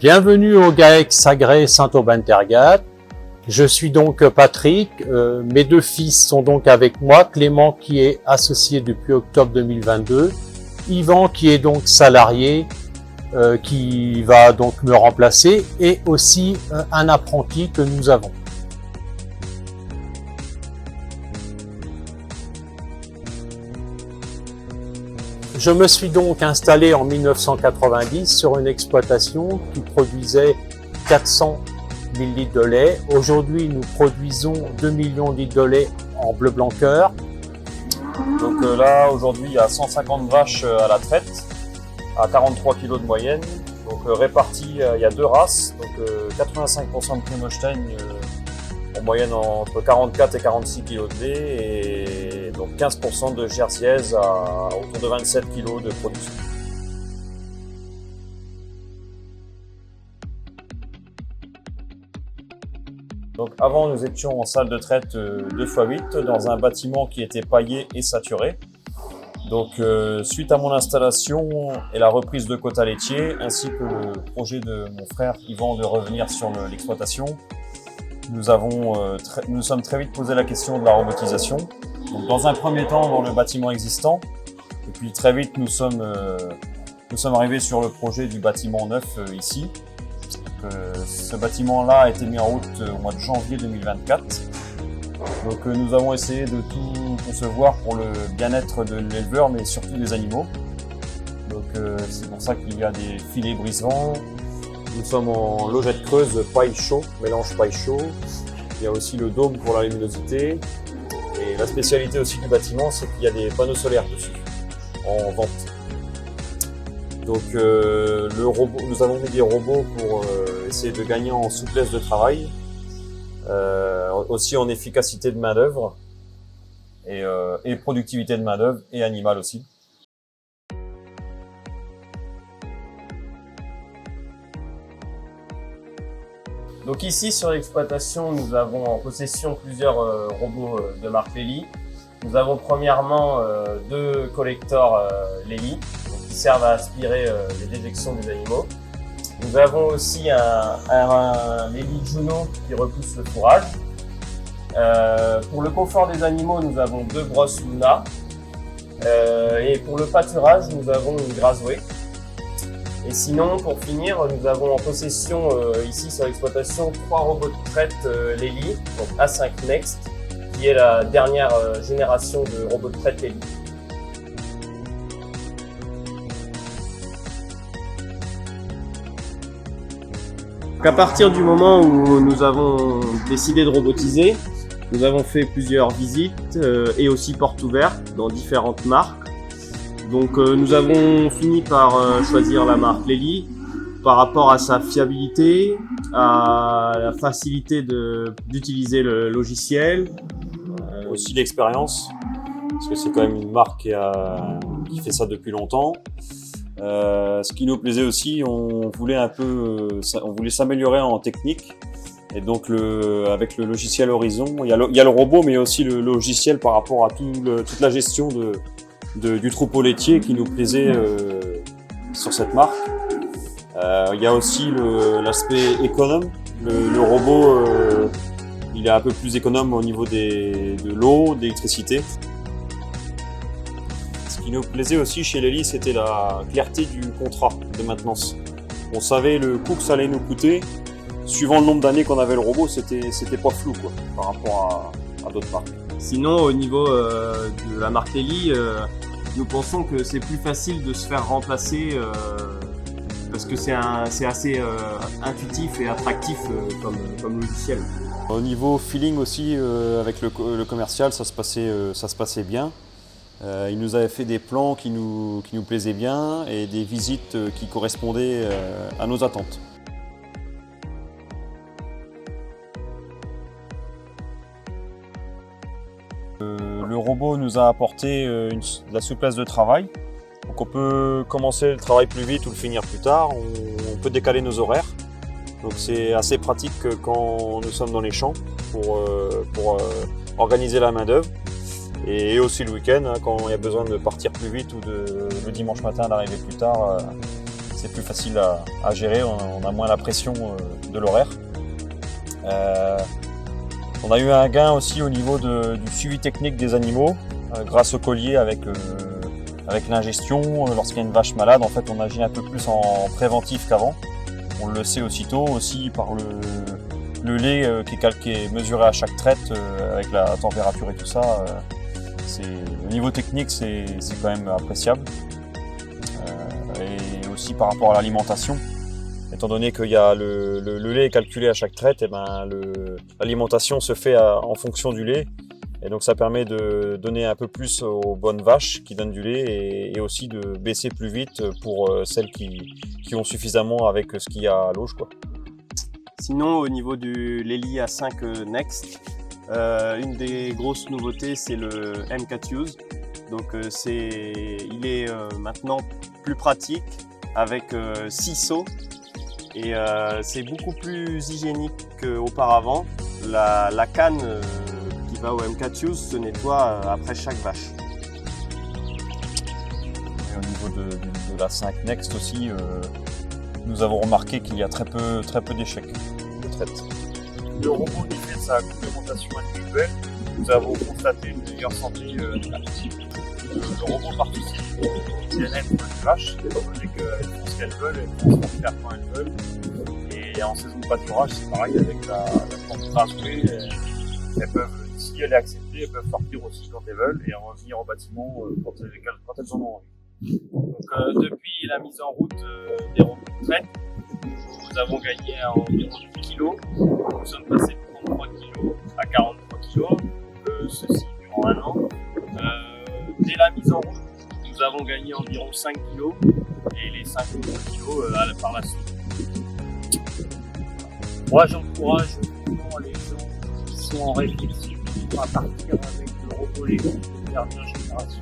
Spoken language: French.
Bienvenue au GAEC Sagré Saint-Aubin-Tergat. Je suis donc Patrick. Mes deux fils sont donc avec moi. Clément qui est associé depuis octobre 2022. Yvan qui est donc salarié, qui va donc me remplacer, et aussi un apprenti que nous avons. Je me suis donc installé en 1990 sur une exploitation qui produisait 400 000 litres de lait. Aujourd'hui, nous produisons 2 millions de litres de lait en bleu blanc cœur. Donc là, aujourd'hui, il y a 150 vaches à la traite, à 43 kg de moyenne. Donc réparties, il y a deux races, donc 85% de Cream Holstein, en moyenne entre 44 et 46 kg de lait, et donc 15% de Jerseyese à autour de 27 kg de production. Donc avant, nous étions en salle de traite 2x8 dans un bâtiment qui était paillé et saturé. Donc suite à mon installation et la reprise de quotas laitiers, ainsi que le projet de mon frère Yvan de revenir sur l'exploitation, nous sommes très vite posé la question de la robotisation. Donc dans un premier temps dans le bâtiment existant, et puis très vite nous sommes arrivés sur le projet du bâtiment neuf ici. Ce bâtiment-là a été mis en route au mois de janvier 2024. Donc nous avons essayé de tout concevoir pour le bien-être de l'éleveur, mais surtout des animaux. Donc c'est pour ça qu'il y a des filets brise-vent. Nous sommes en logette creuse paille chaud, mélange paille chaud. Il y a aussi le dôme pour la luminosité. Et la spécialité aussi du bâtiment, c'est qu'il y a des panneaux solaires dessus, en vente. Donc le robot, nous avons mis des robots pour essayer de gagner en souplesse de travail, aussi en efficacité de main d'œuvre et productivité de main d'œuvre et animale aussi. Donc ici sur l'exploitation, nous avons en possession plusieurs robots de marque Lely. Nous avons premièrement deux collecteurs Lely qui servent à aspirer les déjections des animaux. Nous avons aussi un Lely Juno qui repousse le fourrage. Pour le confort des animaux, nous avons deux brosses Luna. Et pour le pâturage, nous avons une Grazway. Et sinon, pour finir, nous avons en possession ici sur l'exploitation 3 robots de traite Lely, donc A5 Next, qui est la dernière génération de robots de traite Lely. Donc à partir du moment où nous avons décidé de robotiser, nous avons fait plusieurs visites et aussi portes ouvertes dans différentes marques. Donc nous avons fini par choisir la marque Lely par rapport à sa fiabilité, à la facilité d'utiliser le logiciel. Aussi l'expérience, parce que c'est quand même une marque qui fait ça depuis longtemps. Ce qui nous plaisait aussi, on voulait s'améliorer en technique. Et donc avec le logiciel Horizon, il y a le robot, mais il y a aussi le logiciel par rapport à toute la gestion du troupeau laitier qui nous plaisait sur cette marque. Il y a aussi l'aspect économe. Le robot, il est un peu plus économe au niveau de l'eau, de l'électricité. Ce qui nous plaisait aussi chez Lely, c'était la clarté du contrat de maintenance. On savait le coût que ça allait nous coûter. Suivant le nombre d'années qu'on avait le robot, c'était pas flou quoi, par rapport à d'autres marques. Sinon, au niveau de la marque Lely, nous pensons que c'est plus facile de se faire remplacer parce que c'est assez intuitif et attractif comme logiciel. Au niveau feeling aussi, avec le commercial, ça se passait bien. Il nous avait fait des plans qui nous plaisaient bien et des visites qui correspondaient à nos attentes. Le robot nous a apporté de la souplesse de travail. Donc on peut commencer le travail plus vite ou le finir plus tard. On peut décaler nos horaires. Donc c'est assez pratique quand nous sommes dans les champs pour organiser la main d'œuvre. Et aussi le week-end, quand il y a besoin de partir plus vite ou le dimanche matin d'arriver plus tard, c'est plus facile à gérer, on a moins la pression de l'horaire. On a eu un gain aussi au niveau du suivi technique des animaux grâce au collier avec l'ingestion. Lorsqu'il y a une vache malade, en fait, on agit un peu plus en préventif qu'avant. On le sait aussitôt, aussi par le lait qui est mesuré à chaque traite avec la température et tout ça. Au niveau technique, c'est quand même appréciable. Et aussi par rapport à l'alimentation, étant donné qu'il y a le lait est calculé à chaque traite, et ben l'alimentation se fait en fonction du lait. Et donc ça permet de donner un peu plus aux bonnes vaches qui donnent du lait et aussi de baisser plus vite pour celles qui ont suffisamment avec ce qu'il y a à l'auge, quoi. Sinon, au niveau du Lely A5 Next, une des grosses nouveautés, c'est le M4 Use. Donc il est maintenant plus pratique avec 6 seaux et c'est beaucoup plus hygiénique qu'auparavant. La canne qui va au M4 Use se nettoie après chaque vache. Et au niveau de la 5 Next aussi, nous avons remarqué qu'il y a très peu d'échecs de traite. Le robot qui fait sa complémentation individuelle, nous avons constaté une meilleure santé de la vache. Le robot participe au bien-être des vaches, étant donné qu'elles font ce qu'elles veulent, elles font ce qu'elles faire quand elles veulent. Et en saison de pâturage, c'est pareil avec la plante rasée. Elles peuvent, si elle est acceptée, elles peuvent sortir aussi quand elles veulent et revenir au bâtiment quand elles en ont envie. Donc depuis la mise en route des robots de traite, nous avons gagné environ 10 kg. Nous sommes passés de 33 kg à 43 kg, ceci durant un an. Dès la mise en route, nous avons gagné environ 5 kg et les 5 autres kg par la suite. Moi, j'encourage vraiment les gens qui sont en réflexion à partir avec le robot Lego de dernière génération.